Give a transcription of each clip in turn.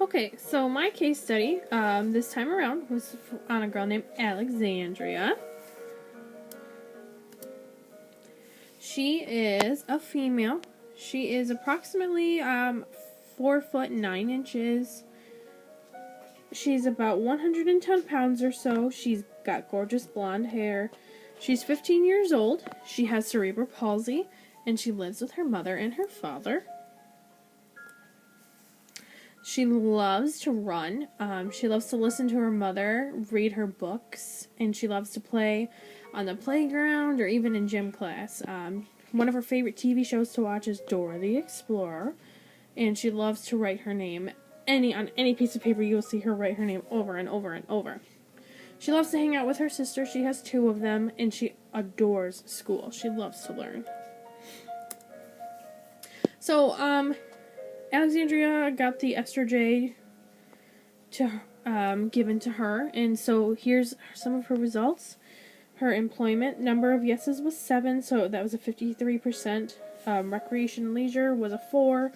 Okay, so my case study this time around was on a girl named Alexandria. She is a female. She is approximately 4'9". She's about 110 pounds or so. She's got gorgeous blonde hair. She's 15 years old. She has cerebral palsy, and she lives with her mother and her father. She loves to run. She loves to listen to her mother, read her books, and she loves to play on the playground or even in gym class. One of her favorite TV shows to watch is Dora the Explorer, and she loves to write her name. On any piece of paper, you'll see her write her name over and over and over. She loves to hang out with her sister. She has 2 of them, and she adores school. She loves to learn. So, Alexandria got the Esther J given to her, and so here's some of her results. Her employment number of yeses was 7, so that was a 53%. Recreation and leisure was a 4,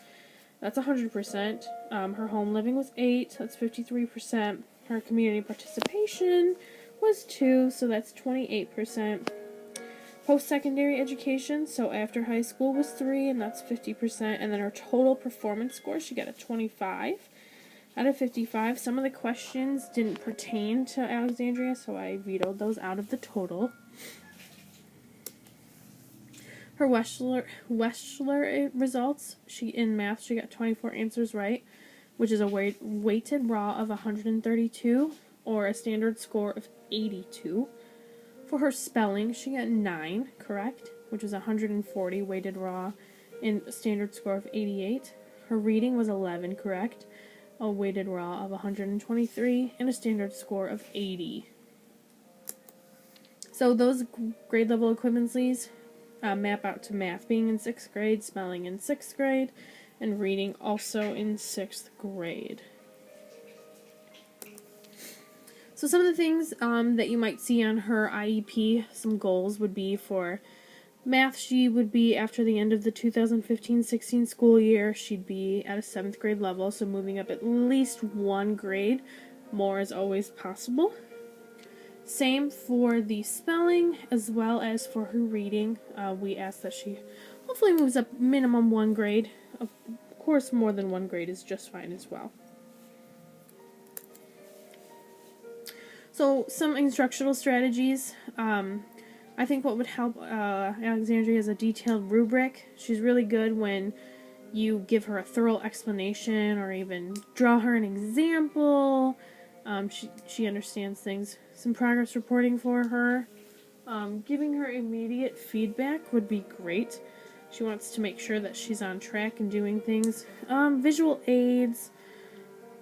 that's 100%. Her home living was 8, that's 53%. Her community participation was 2, so that's 28%. Post-secondary education, so after high school, was 3, and that's 50%. And then her total performance score, she got a 25 out of 55. Some of the questions didn't pertain to Alexandria, so I vetoed those out of the total. Her Wechsler results, in math, she got 24 answers right, which is a weighted raw of 132, or a standard score of 82. For her spelling, she got 9 correct, which was 140 weighted raw, and a standard score of 88. Her reading was 11 correct, a weighted raw of 123, and a standard score of 80. So those grade level equivalencies map out to math being in 6th grade, spelling in 6th grade, and reading also in 6th grade. So some of the things that you might see on her IEP, some goals would be for math, she would be, after the end of the 2015-16 school year, she'd be at a 7th grade level, so moving up at least 1 grade. More is always possible. Same for the spelling, as well as for her reading. We ask that she hopefully moves up minimum 1 grade. Of course, more than 1 grade is just fine as well. So, some instructional strategies. I think what would help Alexandria is a detailed rubric. She's really good when you give her a thorough explanation or even draw her an example. She understands things. Some progress reporting for her. Giving her immediate feedback would be great. She wants to make sure that she's on track and doing things. Visual aids.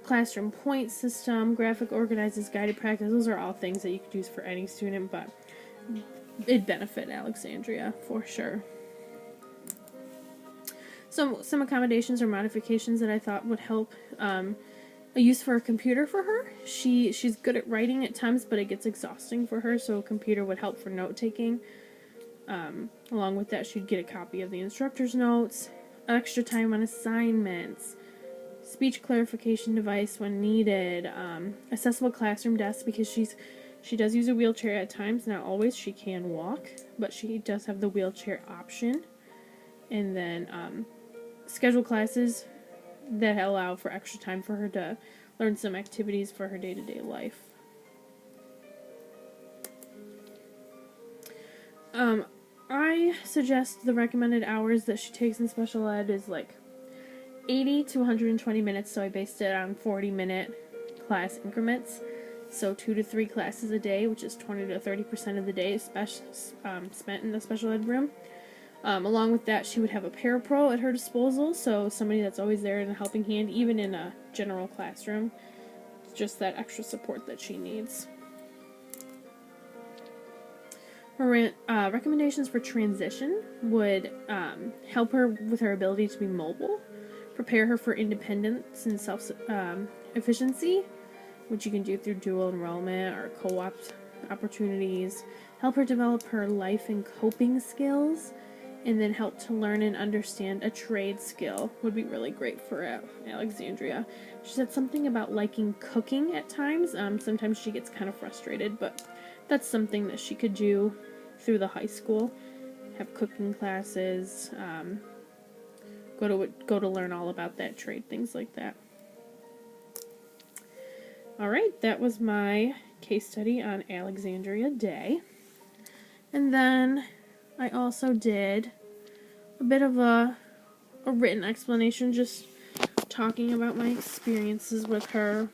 Classroom point system, graphic organizes, guided practice. Those are all things that you could use for any student, but it'd benefit Alexandria for sure. Some accommodations or modifications that I thought would help. A use for a computer for her. She's good at writing at times, but it gets exhausting for her, so a computer would help for note taking. Along with that, she'd get a copy of the instructor's notes, extra time on assignments, speech clarification device when needed, accessible classroom desk, because she does use a wheelchair at times, not always. She can walk, but she does have the wheelchair option. And then schedule classes that allow for extra time for her to learn some activities for her day-to-day life. I suggest the recommended hours that she takes in special ed is like 80 to 120 minutes, so I based it on 40-minute class increments. So 2 to 3 classes a day, which is 20 to 30% of the day spent in the special ed room. Along with that, she would have a parapro at her disposal, so somebody that's always there in a helping hand, even in a general classroom. It's just that extra support that she needs. Her recommendations for transition would help her with her ability to be mobile, prepare her for independence and self-efficiency, which you can do through dual enrollment or co-op opportunities, help her develop her life and coping skills, and then help to learn and understand a trade skill would be really great for Alexandria. She said something about liking cooking at times. Sometimes she gets kind of frustrated, but that's something that she could do through the high school. Have cooking classes, go to learn all about that trade, things like that. All right, that was my case study on Alexandria Day. And then I also did a bit of a written explanation, just talking about my experiences with her.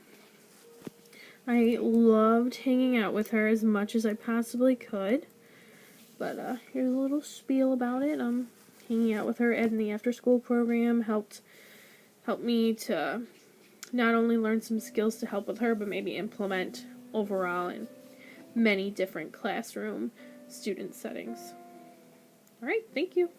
I loved hanging out with her as much as I possibly could. But here's a little spiel about it. Hanging out with her in the after-school program helped me to not only learn some skills to help with her, but maybe implement overall in many different classroom student settings. All right, thank you.